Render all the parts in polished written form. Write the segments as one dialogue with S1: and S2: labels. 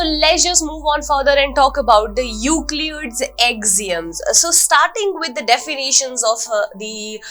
S1: So let's just move on further and talk about the Euclid's axioms. So starting with the definitions of the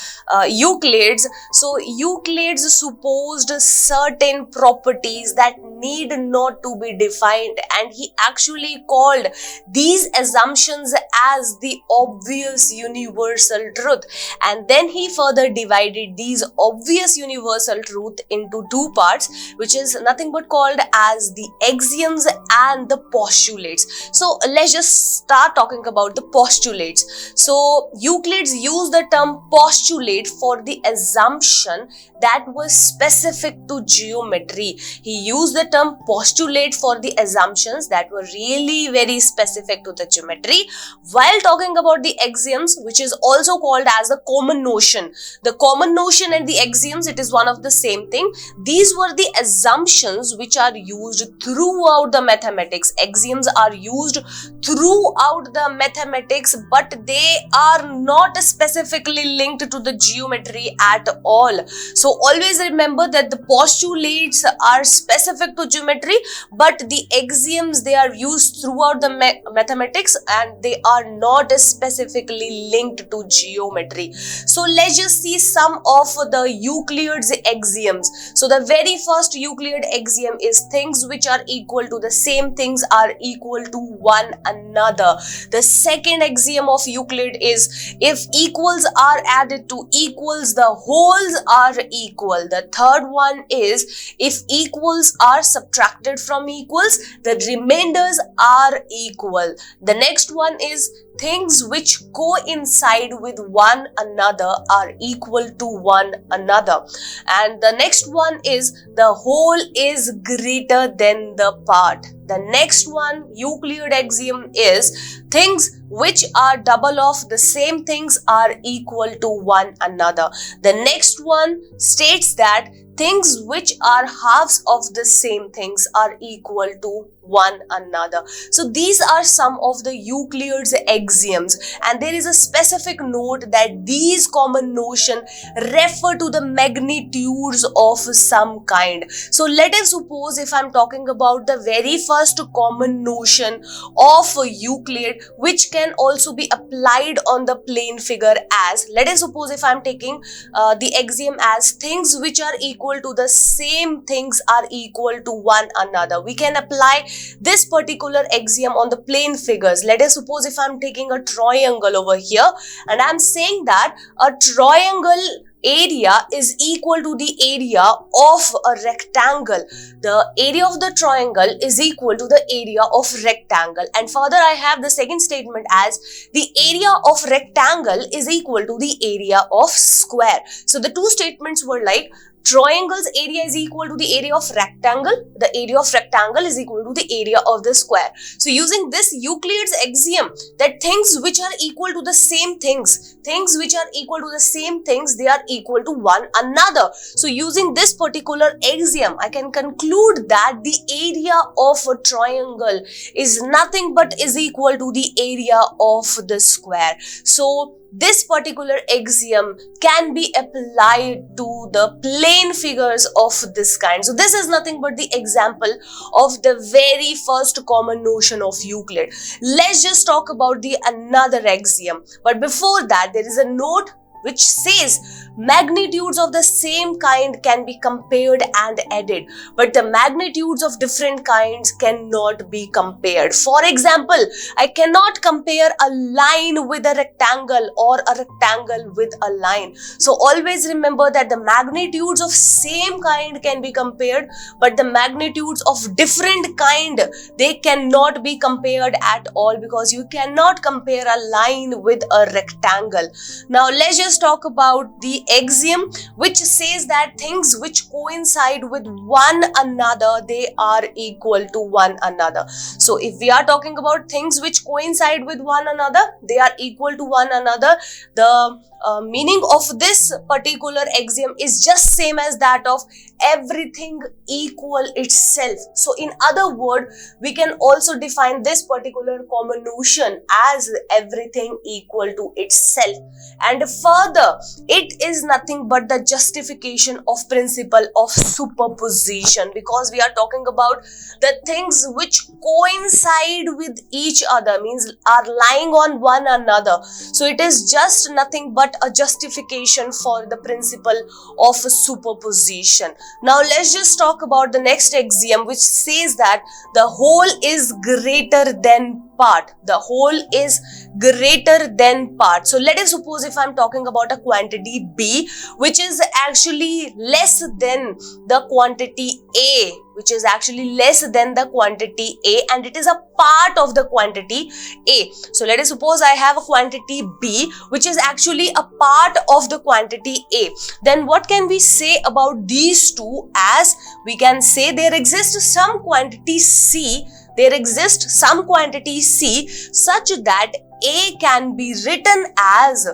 S1: Euclids. So Euclids supposed certain properties that need not to be defined, and he actually called these assumptions as the obvious universal truth. And then he further divided these obvious universal truth into two parts, which is nothing but called as the axioms and the postulates. So let's just start talking about the postulates. So Euclids used the term postulate for the assumption that was specific to geometry. He used the term postulate for the assumptions that were really very specific to the geometry, while talking about the axioms, which is also called as the common notion. The common notion and the axioms, it is one of the same thing. These were the assumptions which are used throughout the mathematics. Axioms are used throughout the mathematics, but they are not specifically linked to the geometry at all. So always remember that the postulates are specific to geometry, but the axioms, they are used throughout the mathematics and they are not specifically linked to geometry. So let's just see some of the Euclid's axioms. So the very first Euclid axiom is things which are equal to the same things are equal to one another. The second axiom of Euclid is if equals are added to equals, the wholes are equal. The third one is if equals are subtracted from equals, the remainders are equal. The next one is things which coincide with one another are equal to one another. And the next one is the whole is greater than the part. The next one, Euclid axiom, is things which are double of the same things are equal to one another. The next one states that things which are halves of the same things are equal to one another. So these are some of the Euclid's axioms, and there is a specific note that these common notion refer to the magnitudes of some kind. So let us suppose if I'm talking about the very first common notion of Euclid, which can also be applied on the plane figure as, let us suppose if I'm taking the axiom as things which are equal to the same things are equal to one another. We can apply this particular axiom on the plane figures. Let us suppose if I'm taking a triangle over here and I'm saying that a triangle area is equal to the area of a rectangle. The area of the triangle is equal to the area of rectangle. And further I have the second statement as the area of rectangle is equal to the area of square. So the two statements were like triangle's area is equal to the area of rectangle. The area of rectangle is equal to the area of the square. So using this Euclid's axiom that things which are equal to the same things, which are equal to the same things, they are equal to one another. So using this particular axiom, I can conclude that the area of a triangle is nothing but is equal to the area of the square. So this particular axiom can be applied to the plane figures of this kind. So this is nothing but the example of the very first common notion of Euclid. Let's just talk about the another axiom. But before that, there is a note which says magnitudes of the same kind can be compared and added, but the magnitudes of different kinds cannot be compared. For example, I cannot compare a line with a rectangle or a rectangle with a line. So always remember that the magnitudes of same kind can be compared, but the magnitudes of different kind, they cannot be compared at all, because you cannot compare a line with a rectangle. Now let's just talk about the axiom which says that things which coincide with one another, they are equal to one another. So if we are talking about things which coincide with one another, they are equal to one another, the meaning of this particular axiom is just same as that of everything equal itself. So in other words, we can also define this particular common notion as everything equal to itself. And further, it is nothing but the justification of principle of superposition, because we are talking about the things which coincide with each other, means are lying on one another. So it is just nothing but a justification for the principle of superposition. Now let's just talk about the next axiom, which says that the whole is greater than part. The whole is greater than part. So let us suppose if I'm talking about a quantity B, which is actually less than the quantity A, which is actually less than the quantity A, and it is a part of the quantity A. So let us suppose I have a quantity B, which is actually a part of the quantity A. Then what can we say about these two? As we can say there exists some quantity C, there exists some quantity C such that A can be written as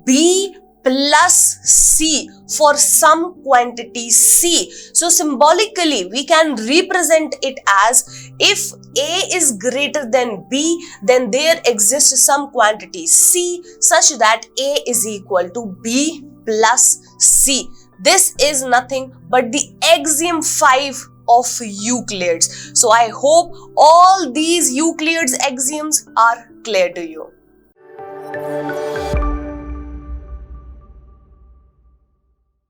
S1: B plus C for some quantity C. So symbolically we can represent it as, if A is greater than B, then there exists some quantity C such that A is equal to B plus C. This is nothing but the axiom 5 of Euclids. So I hope all these Euclids axioms are clear to you.